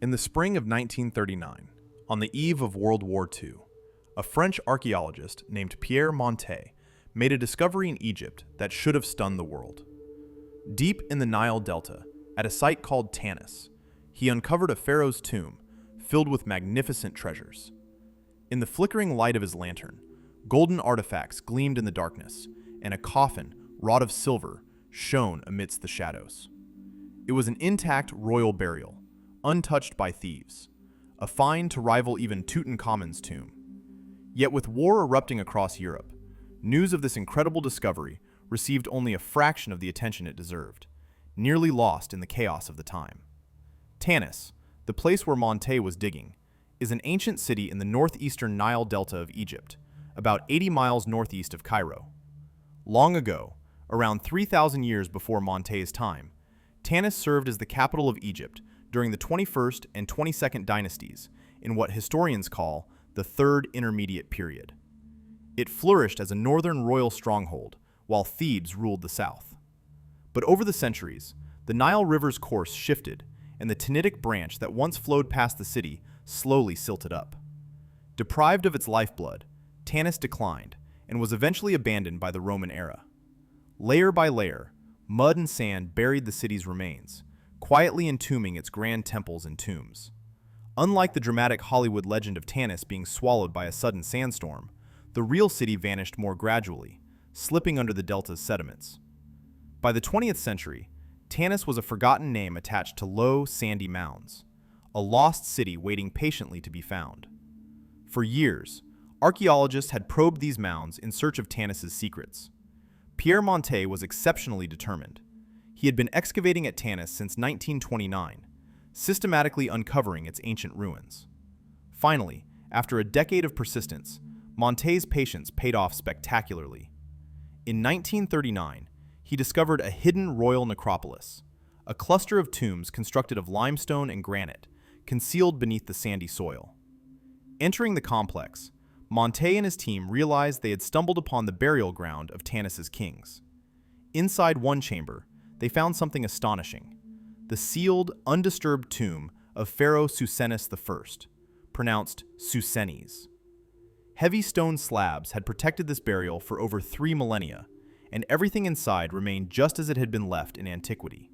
In the spring of 1939, on the eve of World War II, a French archaeologist named Pierre Montet made a discovery in Egypt that should have stunned the world. Deep in the Nile Delta, at a site called Tanis, he uncovered a pharaoh's tomb filled with magnificent treasures. In the flickering light of his lantern, golden artifacts gleamed in the darkness, and a coffin, wrought of silver, shone amidst the shadows. It was an intact royal burial, untouched by thieves, a find to rival even Tutankhamun's tomb. Yet with war erupting across Europe, news of this incredible discovery received only a fraction of the attention it deserved, nearly lost in the chaos of the time. Tanis, the place where Montet was digging, is an ancient city in the northeastern Nile Delta of Egypt, about 80 miles northeast of Cairo. Long ago, around 3,000 years before Montet's time, Tanis served as the capital of Egypt during the 21st and 22nd dynasties in what historians call the Third Intermediate Period. It flourished as a northern royal stronghold, while Thebes ruled the south. But over the centuries, the Nile River's course shifted, and the Tanitic branch that once flowed past the city slowly silted up. Deprived of its lifeblood, Tanis declined and was eventually abandoned by the Roman era. Layer by layer, mud and sand buried the city's remains, quietly entombing its grand temples and tombs. Unlike the dramatic Hollywood legend of Tanis being swallowed by a sudden sandstorm, the real city vanished more gradually, slipping under the delta's sediments. By the 20th century, Tanis was a forgotten name attached to low, sandy mounds, a lost city waiting patiently to be found. For years, archaeologists had probed these mounds in search of Tanis's secrets. Pierre Montet was exceptionally determined. He had been excavating at Tanis since 1929, systematically uncovering its ancient ruins. Finally, after a decade of persistence, Montet's patience paid off spectacularly. In 1939, he discovered a hidden royal necropolis, a cluster of tombs constructed of limestone and granite, concealed beneath the sandy soil. Entering the complex, Montet and his team realized they had stumbled upon the burial ground of Tanis's kings. Inside one chamber, they found something astonishing: the sealed, undisturbed tomb of Pharaoh Susenes I, pronounced Susenes. Heavy stone slabs had protected this burial for over 3 millennia, and everything inside remained just as it had been left in antiquity.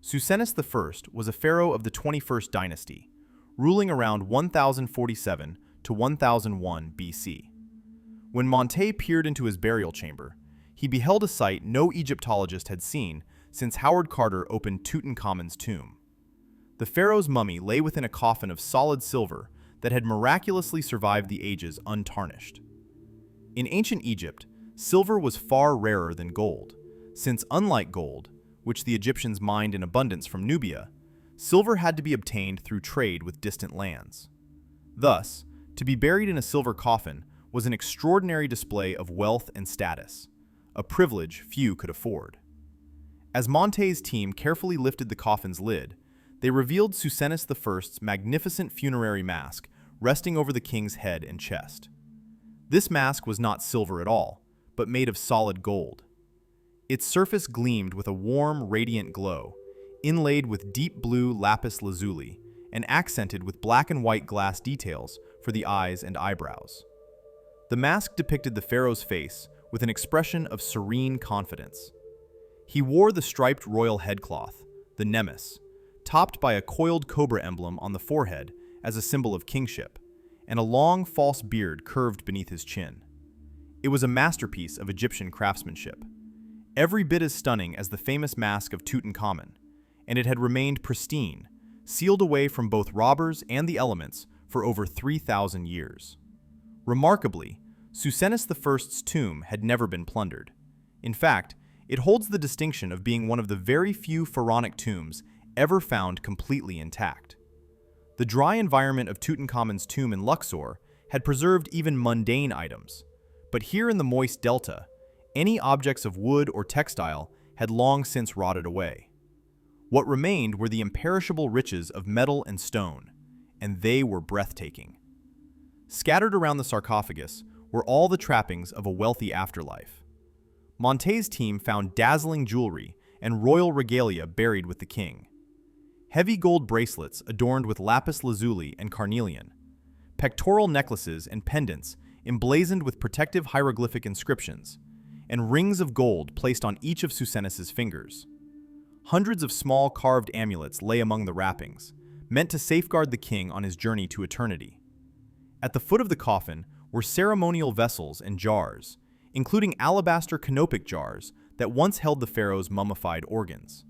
Susenes I was a pharaoh of the 21st dynasty, ruling around 1047 to 1001 BC. When Montet peered into his burial chamber, he beheld a sight no Egyptologist had seen since Howard Carter opened Tutankhamun's tomb. The pharaoh's mummy lay within a coffin of solid silver that had miraculously survived the ages untarnished. In ancient Egypt, silver was far rarer than gold, since unlike gold, which the Egyptians mined in abundance from Nubia, silver had to be obtained through trade with distant lands. Thus, to be buried in a silver coffin was an extraordinary display of wealth and status, a privilege few could afford. As Montet's team carefully lifted the coffin's lid, they revealed Susenes I's magnificent funerary mask resting over the king's head and chest. This mask was not silver at all, but made of solid gold. Its surface gleamed with a warm, radiant glow, inlaid with deep blue lapis lazuli and accented with black and white glass details for the eyes and eyebrows. The mask depicted the pharaoh's face with an expression of serene confidence. He wore the striped royal headcloth, the nemes, topped by a coiled cobra emblem on the forehead as a symbol of kingship, and a long false beard curved beneath his chin. It was a masterpiece of Egyptian craftsmanship, every bit as stunning as the famous mask of Tutankhamun, and it had remained pristine, sealed away from both robbers and the elements for over 3,000 years. Remarkably, Susenes I's tomb had never been plundered. In fact, it holds the distinction of being one of the very few pharaonic tombs ever found completely intact. The dry environment of Tutankhamun's tomb in Luxor had preserved even mundane items, but here in the moist delta, any objects of wood or textile had long since rotted away. What remained were the imperishable riches of metal and stone, and they were breathtaking. Scattered around the sarcophagus were all the trappings of a wealthy afterlife. Montet's team found dazzling jewelry and royal regalia buried with the king. heavy gold bracelets adorned with lapis lazuli and carnelian, pectoral necklaces and pendants emblazoned with protective hieroglyphic inscriptions, and rings of gold placed on each of Susenis's fingers. Hundreds of small carved amulets lay among the wrappings, meant to safeguard the king on his journey to eternity. At the foot of the coffin were ceremonial vessels and jars, including alabaster canopic jars that once held the pharaoh's mummified organs.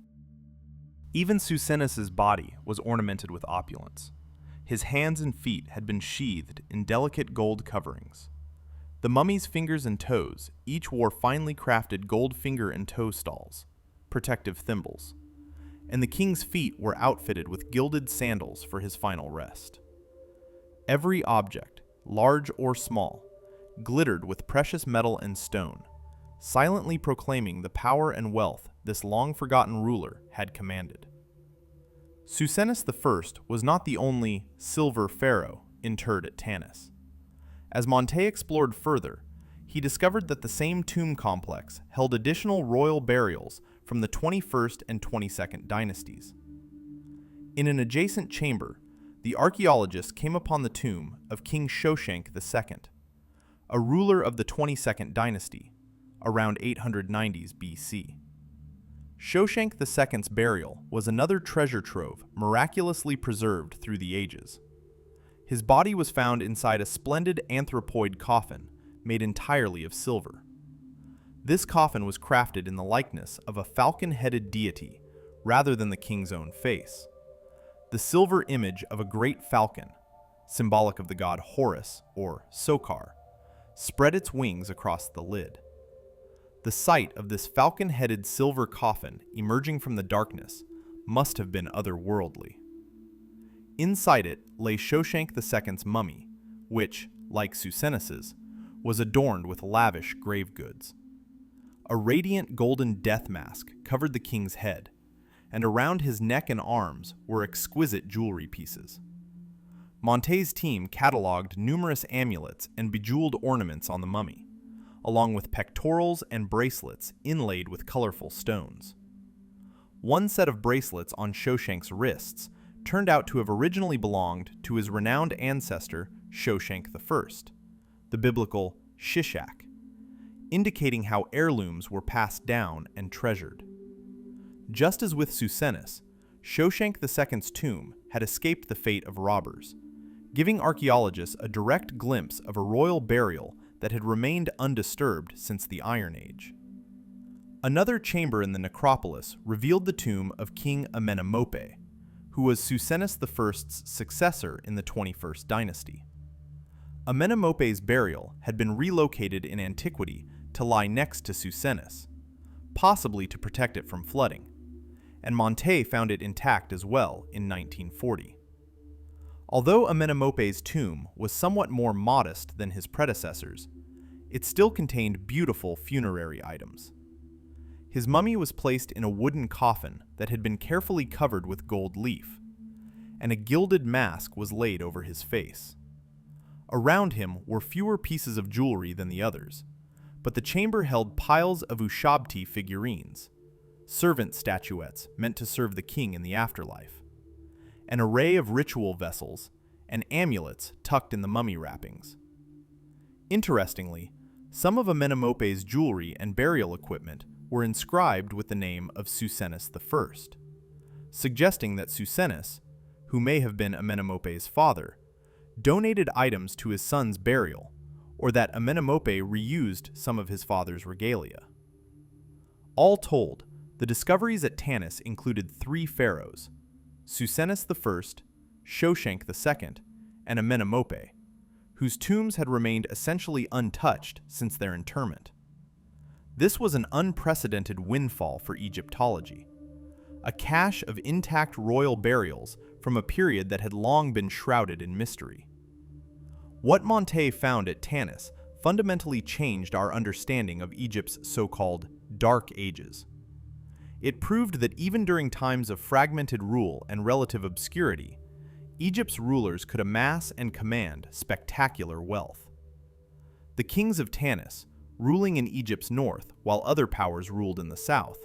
Even Susenis's body was ornamented with opulence. His hands and feet had been sheathed in delicate gold coverings. The mummy's fingers and toes each wore finely crafted gold finger and toe stalls, protective thimbles, and the king's feet were outfitted with gilded sandals for his final rest. Every object, large or small, glittered with precious metal and stone, silently proclaiming the power and wealth this long-forgotten ruler had commanded. Susenis I was not the only silver pharaoh interred at Tanis. As Montet explored further, he discovered that the same tomb complex held additional royal burials from the 21st and 22nd dynasties. In an adjacent chamber, the archaeologist came upon the tomb of King Shoshenq II, a ruler of the 22nd dynasty, around 890s BC. Shoshenq II's burial was another treasure trove miraculously preserved through the ages. His body was found inside a splendid anthropoid coffin made entirely of silver. This coffin was crafted in the likeness of a falcon-headed deity rather than the king's own face. The silver image of a great falcon, symbolic of the god Horus or Sokar, spread its wings across the lid. The sight of this falcon-headed silver coffin emerging from the darkness must have been otherworldly. Inside it lay Shoshenq II's mummy, which, like Susenis's, was adorned with lavish grave goods. A radiant golden death mask covered the king's head, and around his neck and arms were exquisite jewelry pieces. Montet's team cataloged numerous amulets and bejeweled ornaments on the mummy, along with pectorals and bracelets inlaid with colorful stones. One set of bracelets on Shoshenq's wrists turned out to have originally belonged to his renowned ancestor Shoshenq I, the biblical Shishak, indicating how heirlooms were passed down and treasured. Just as with Susenis, Shoshenq II's tomb had escaped the fate of robbers, giving archaeologists a direct glimpse of a royal burial that had remained undisturbed since the Iron Age. Another chamber in the necropolis revealed the tomb of King Amenemope, who was Susenis I's successor in the 21st dynasty. Amenemope's burial had been relocated in antiquity to lie next to Susenis, possibly to protect it from flooding, and Montet found it intact as well in 1940. Although Amenemope's tomb was somewhat more modest than his predecessors, it still contained beautiful funerary items. His mummy was placed in a wooden coffin that had been carefully covered with gold leaf, and a gilded mask was laid over his face. Around him were fewer pieces of jewelry than the others, but the chamber held piles of ushabti figurines, servant statuettes meant to serve the king in the afterlife, an array of ritual vessels, and amulets tucked in the mummy wrappings. Interestingly, some of Amenemope's jewelry and burial equipment were inscribed with the name of Susenis I, suggesting that Susenis, who may have been Amenemope's father, donated items to his son's burial, or that Amenemope reused some of his father's regalia. All told, the discoveries at Tanis included 3 pharaohs, Susenis I, Shoshenq II, and Amenemope, whose tombs had remained essentially untouched since their interment. This was an unprecedented windfall for Egyptology, a cache of intact royal burials from a period that had long been shrouded in mystery. What Montet found at Tanis fundamentally changed our understanding of Egypt's so-called Dark Ages. It proved that even during times of fragmented rule and relative obscurity, Egypt's rulers could amass and command spectacular wealth. The kings of Tanis, ruling in Egypt's north while other powers ruled in the south,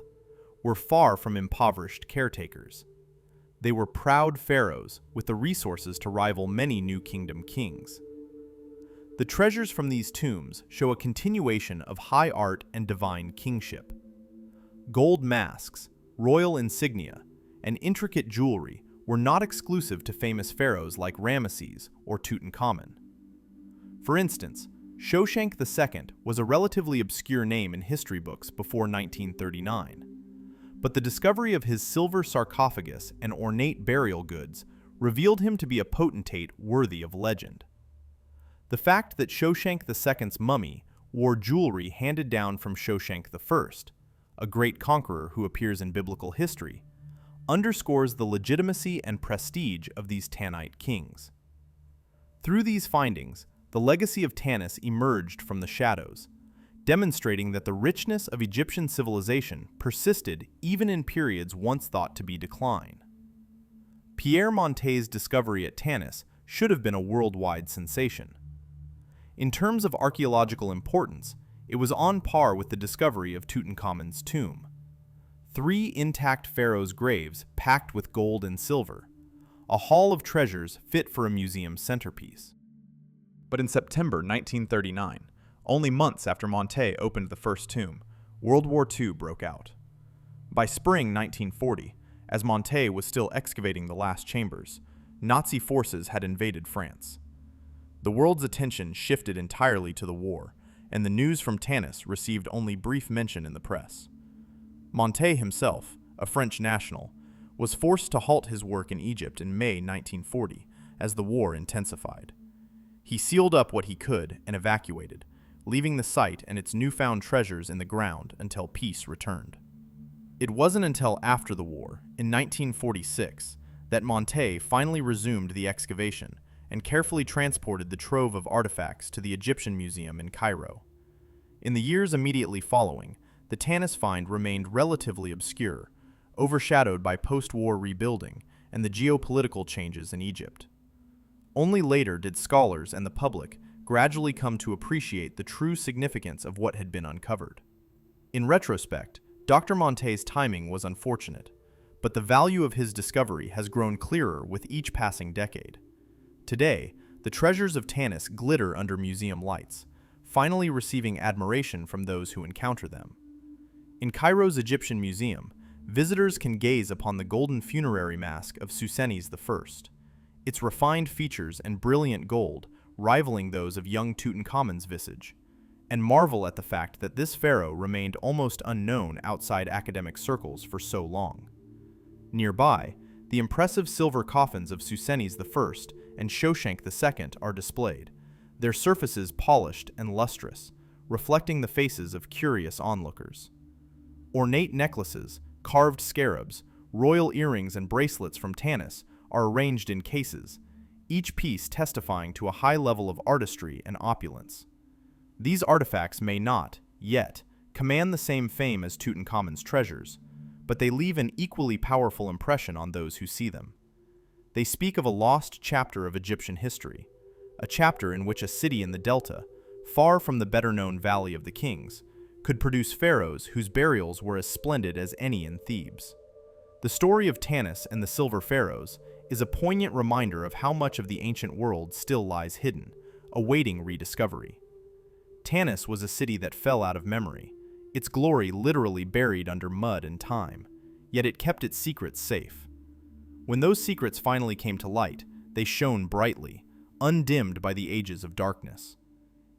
were far from impoverished caretakers. They were proud pharaohs with the resources to rival many New Kingdom kings. The treasures from these tombs show a continuation of high art and divine kingship. Gold masks, royal insignia, and intricate jewelry were not exclusive to famous pharaohs like Ramesses or Tutankhamun. For instance, Shoshank II was a relatively obscure name in history books before 1939, but the discovery of his silver sarcophagus and ornate burial goods revealed him to be a potentate worthy of legend. The fact that Shoshank II's mummy wore jewelry handed down from Shoshank I, a great conqueror who appears in biblical history, underscores the legitimacy and prestige of these Tanite kings. Through these findings, the legacy of Tanis emerged from the shadows, demonstrating that the richness of Egyptian civilization persisted even in periods once thought to be decline. Pierre Montet's discovery at Tanis should have been a worldwide sensation. In terms of archaeological importance, it was on par with the discovery of Tutankhamun's tomb. 3 intact pharaohs' graves packed with gold and silver, a haul of treasures fit for a museum centerpiece. But in September 1939, only months after Montet opened the first tomb, World War II broke out. By spring 1940, as Montet was still excavating the last chambers, Nazi forces had invaded France. The world's attention shifted entirely to the war, and the news from Tanis received only brief mention in the press. Montet himself, a French national, was forced to halt his work in Egypt in May 1940 as the war intensified. He sealed up what he could and evacuated, leaving the site and its newfound treasures in the ground until peace returned. It wasn't until after the war, in 1946, that Montet finally resumed the excavation and carefully transported the trove of artifacts to the Egyptian Museum in Cairo. In the years immediately following, the Tanis find remained relatively obscure, overshadowed by post-war rebuilding and the geopolitical changes in Egypt. Only later did scholars and the public gradually come to appreciate the true significance of what had been uncovered. In retrospect, Dr. Montet's timing was unfortunate, but the value of his discovery has grown clearer with each passing decade. Today, the treasures of Tanis glitter under museum lights, finally receiving admiration from those who encounter them. In Cairo's Egyptian Museum, visitors can gaze upon the golden funerary mask of Susenes I, its refined features and brilliant gold rivaling those of young Tutankhamun's visage, and marvel at the fact that this pharaoh remained almost unknown outside academic circles for so long. Nearby, the impressive silver coffins of Susenes I and Shoshank II are displayed, their surfaces polished and lustrous, reflecting the faces of curious onlookers. Ornate necklaces, carved scarabs, royal earrings, and bracelets from Tanis are arranged in cases, each piece testifying to a high level of artistry and opulence. These artifacts may not, yet, command the same fame as Tutankhamun's treasures, but they leave an equally powerful impression on those who see them. They speak of a lost chapter of Egyptian history, a chapter in which a city in the Delta, far from the better-known Valley of the Kings, could produce pharaohs whose burials were as splendid as any in Thebes. The story of Tanis and the Silver Pharaohs is a poignant reminder of how much of the ancient world still lies hidden, awaiting rediscovery. Tanis was a city that fell out of memory, its glory literally buried under mud and time, yet it kept its secrets safe. When those secrets finally came to light, they shone brightly, undimmed by the ages of darkness.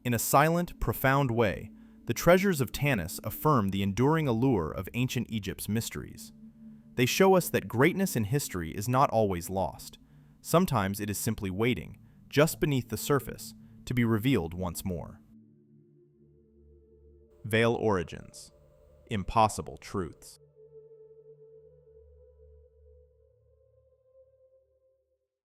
In a silent, profound way, the treasures of Tanis affirm the enduring allure of ancient Egypt's mysteries. They show us that greatness in history is not always lost. Sometimes it is simply waiting, just beneath the surface, to be revealed once more. Veil Origins. Impossible Truths.